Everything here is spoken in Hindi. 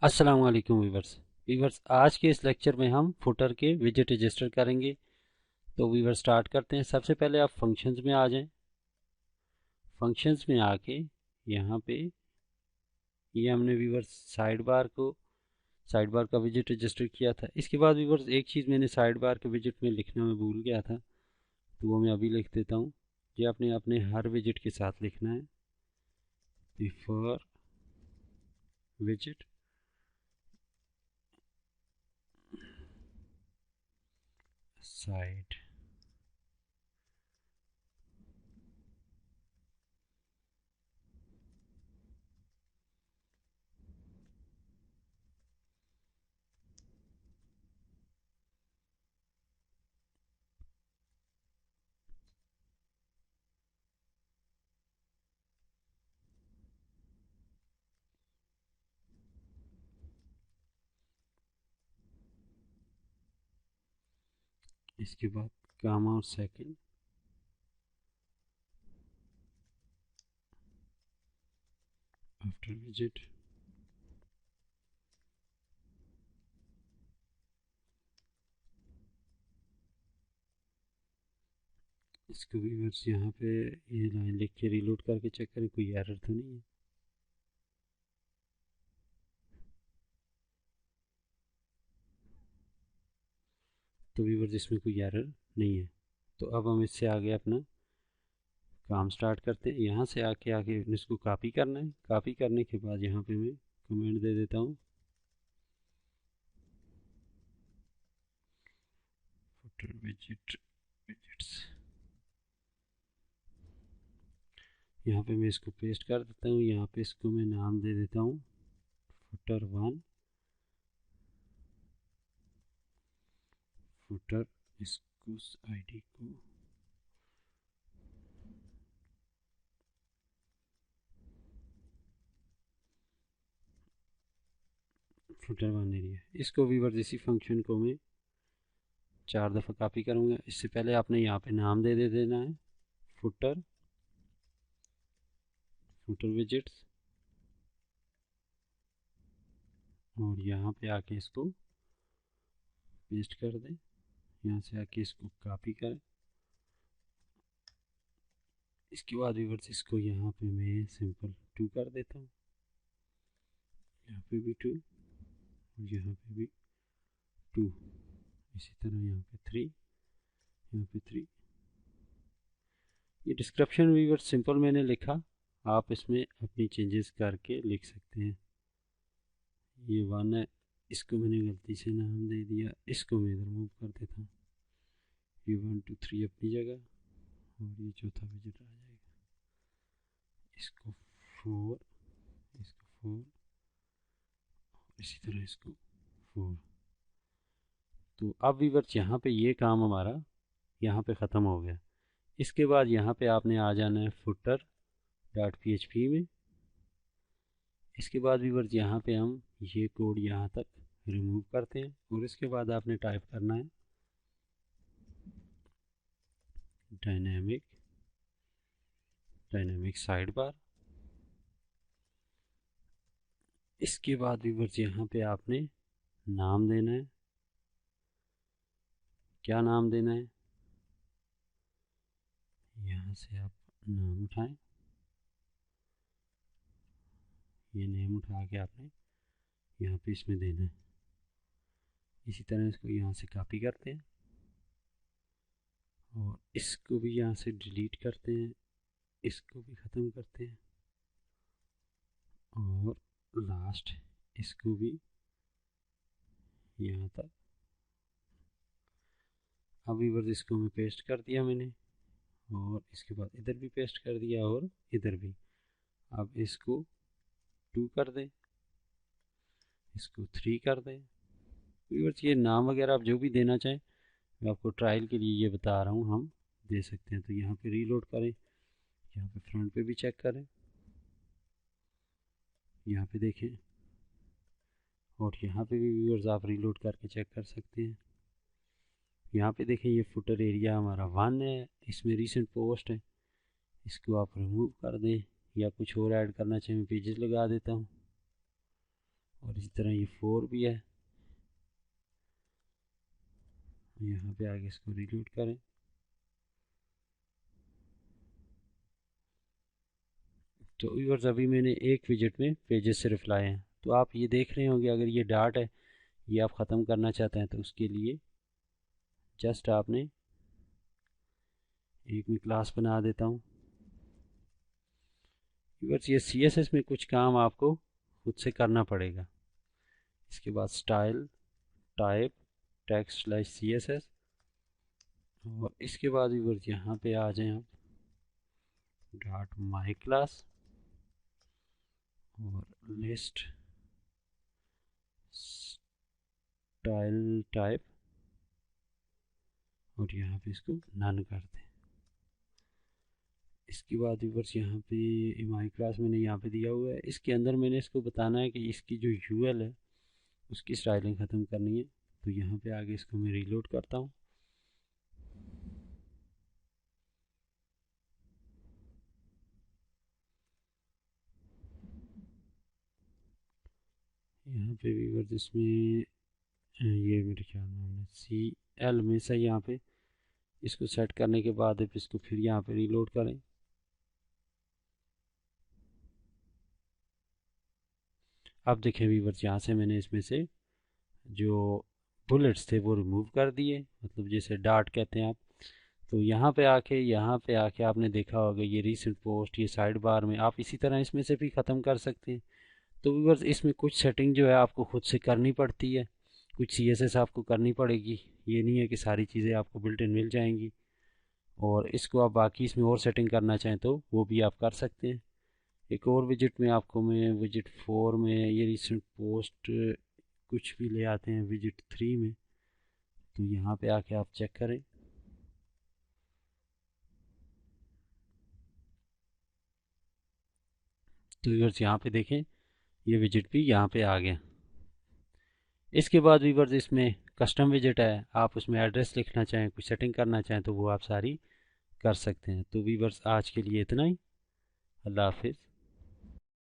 अस्सलाम वालेकुम वीवर्स। आज के इस लेक्चर में हम फुटर के विजेट रजिस्टर करेंगे। तो वीवर्स स्टार्ट करते हैं। सबसे पहले आप फंक्शंस में आ जाएं। फंक्शंस में आके यहाँ पे ये हमने वीवर्स साइड बार का विजेट रजिस्टर किया था। इसके बाद वीवर्स एक चीज़ मैंने साइड बार के विजेट में लिखना में भूल गया था, तो वो मैं अभी लिख देता हूँ। ये आपने अपने हर विजेट के साथ लिखना है, बिफोर विजेट साइड। इसके बाद कामा और सेकंड, आफ्टर विजेट। इसको भी बस यहाँ पे ये लाइन लिख के रीलोड करके चेक करें कोई एरर तो नहीं है। तो व्यूवर्स इसमें कोई एरर नहीं है। तो अब हम इससे आगे अपना काम स्टार्ट करते हैं। यहाँ से आके इसको कॉपी करना है। कॉपी करने के बाद यहाँ पे मैं कमेंट दे देता हूँ, फुटर विजेट्स। यहाँ पे मैं इसको पेस्ट कर देता हूँ। यहाँ पे इसको मैं नाम दे देता हूँ फुटर वन, फुटर। इसको आईडी को फुटर वन एरिया। इसको व्यूवर्स इसी फंक्शन को मैं 4 दफ़ा कॉपी करूँगा। इससे पहले आपने यहाँ पे नाम दे देना है, फुटर फुटर विजेट्स। और यहाँ पे आके इसको पेस्ट कर दें। यहाँ से आके इसको कॉपी करें। इसके बाद रिवर्स इसको यहाँ पे मैं सिंपल 2 कर देता हूँ। यहाँ पे भी 2 और यहाँ पे भी 2। इसी तरह यहाँ पे 3, यहाँ पे 3। ये डिस्क्रिप्शन व्यूअर सिंपल मैंने लिखा, आप इसमें अपनी चेंजेस करके लिख सकते हैं। ये 1 है, इसको मैंने गलती से नाम दे दिया, इसको मैं इधर मूव कर देता हूँ। ये 1 2 3 अपनी जगह, और ये चौथा विजिट आ जाएगा। इसको 4, इसको 4, इसी तरह इसको 4। तो अब व्यूअर्स यहाँ पे ये काम हमारा यहाँ पे ख़त्म हो गया। इसके बाद यहाँ पे आपने आ जाना है फुटर डॉट PHP में। इसके बाद व्यूअर्स यहाँ पे हम ये कोड यहाँ तक रिमूव करते हैं, और इसके बाद आपने टाइप करना है डायनेमिक साइड बार। इसके बाद व्यूअर्स यहाँ पे आपने नाम देना है। क्या नाम देना है, यहाँ से आप नाम उठाएं। ये नेम उठा के आपने यहाँ पे इसमें देना है। इसी तरह इसको यहाँ से कॉपी करते हैं और इसको भी यहाँ से डिलीट करते हैं, इसको भी ख़त्म करते हैं, और लास्ट इसको भी यहाँ तक। अब व्यूअर्स इसको मैं पेस्ट कर दिया मैंने, और इसके बाद इधर भी पेस्ट कर दिया, और इधर भी। अब इसको 2 कर दें, इसको 3 कर दें। व्यूअर्स ये नाम वगैरह आप जो भी देना चाहें, मैं आपको ट्रायल के लिए ये बता रहा हूँ, हम दे सकते हैं। तो यहाँ पे रीलोड करें, यहाँ पे फ्रंट पे भी चेक करें, यहाँ पे देखें, और यहाँ पे भी व्यूअर्स आप रीलोड करके चेक कर सकते हैं। यहाँ पे देखें, ये फुटर एरिया हमारा 1 है, इसमें रीसेंट पोस्ट है। इसको आप रिमूव कर दें, या कुछ और ऐड करना चाहें, मैं पेजेस लगा देता हूँ। और इसी तरह ये 4 भी है। यहाँ पे आगे इसको रिलोड करें। तो व्यूअर्स अभी मैंने एक विजिट में पेजेस सिर्फ लाए हैं। तो आप ये देख रहे होंगे, अगर ये डार्ट है ये आप ख़त्म करना चाहते हैं तो उसके लिए जस्ट आपने एक में क्लास बना देता हूँ। व्यूअर्स ये CSS में कुछ काम आपको खुद से करना पड़ेगा। इसके बाद स्टाइल टाइप text/CSS, और इसके बाद व्यूअर्स यहाँ पे आ जाएं आप डॉट माई क्लास और लिस्ट स्टाइल टाइप, और यहाँ पे इसको नन कर दें। इसके बाद व्यूअर्स यहाँ पे माई क्लास मैंने यहाँ पे दिया हुआ है, इसके अंदर मैंने इसको बताना है कि इसकी जो UL है उसकी स्टाइलिंग ख़त्म करनी है। तो यहाँ पे आगे इसको मैं रीलोड करता हूँ। यहाँ पे व्यूअर्स इसमें ये मेरे ख्याल में हमने CL में से यहाँ पे इसको सेट करने के बाद इसको फिर यहाँ पे रीलोड करें। अब देखें व्यूअर्स यहाँ से मैंने इसमें से जो बुलेट्स थे वो रिमूव कर दिए, मतलब जैसे डार्ट कहते हैं आप। तो यहाँ पे आके आपने देखा होगा ये रीसेंट पोस्ट, ये साइड बार में आप इसी तरह इसमें से भी ख़त्म कर सकते हैं। तो व्यूअर्स इसमें कुछ सेटिंग जो है आपको खुद से करनी पड़ती है, कुछ CSS आपको करनी पड़ेगी। ये नहीं है कि सारी चीज़ें आपको बिल्ट इन मिल जाएंगी। और इसको आप बाकी इसमें और सेटिंग करना चाहें तो वो भी आप कर सकते हैं। एक और विजिट में आपको मैं विजिट 4 में ये रिसेंट पोस्ट कुछ भी ले आते हैं विजिट 3 में। तो यहाँ पे आके आप चेक करें। तो व्यूअर्स यहाँ पे देखें ये विजिट भी यहाँ पे आ गया। इसके बाद व्यूअर्स इसमें कस्टम विजिट है, आप उसमें एड्रेस लिखना चाहें, कुछ सेटिंग करना चाहें तो वो आप सारी कर सकते हैं। तो व्यूअर्स आज के लिए इतना ही। अल्लाह हाफिज़।